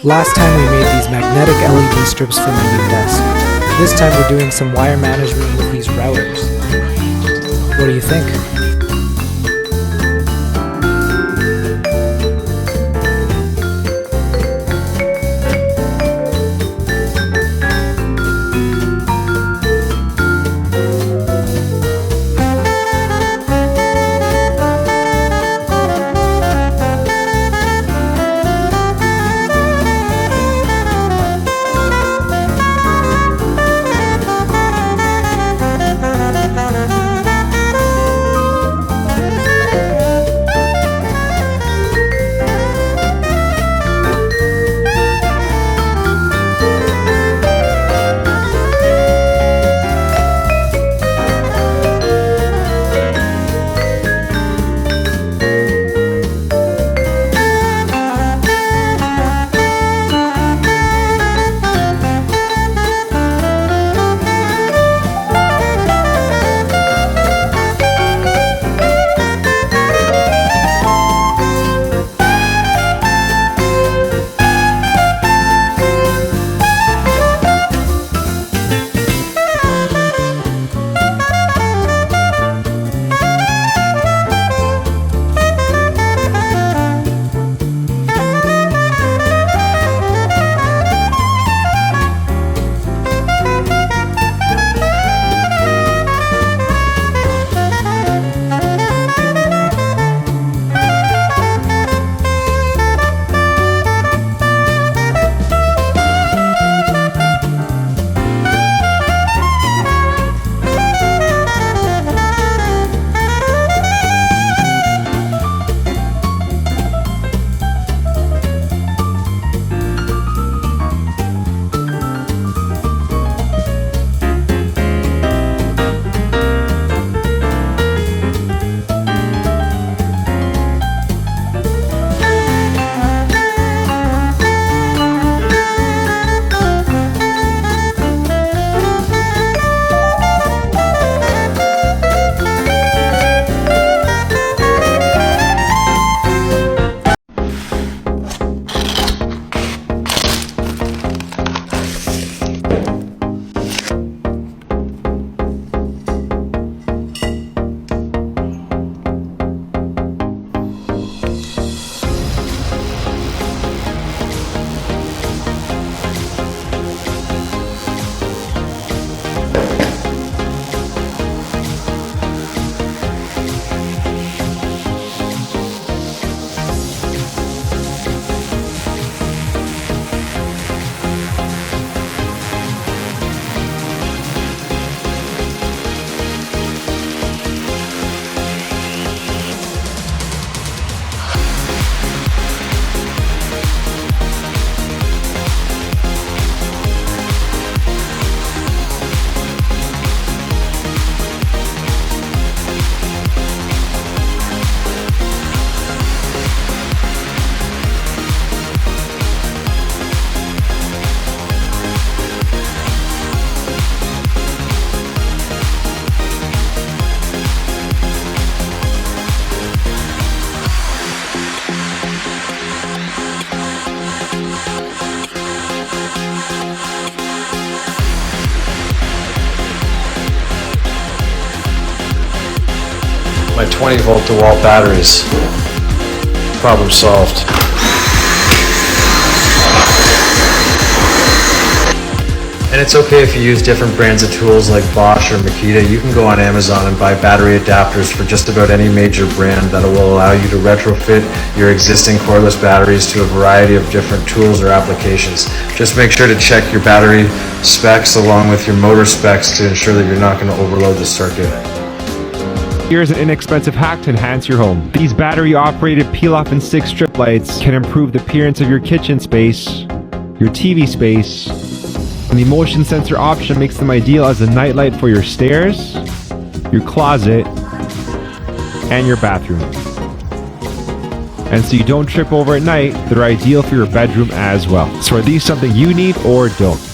Last time we made these magnetic LED strips for my new desk. This time we're doing some wire management with these routers. What do you think? My 20-volt DeWalt batteries. Problem solved. And it's okay if you use different brands of tools like Bosch or Makita. You can go on Amazon and buy battery adapters for just about any major brand that will allow you to retrofit your existing cordless batteries to a variety of different tools or applications. Just make sure to check your battery specs along with your motor specs to ensure that you're not going to overload the circuit. Here's an inexpensive hack to enhance your home. These battery-operated peel-off and stick strip lights can improve the appearance of your kitchen space, your TV space, and the motion sensor option makes them ideal as a nightlight for your stairs, your closet, and your bathroom. And so you don't trip over at night, they're ideal for your bedroom as well. So are these something you need or don't?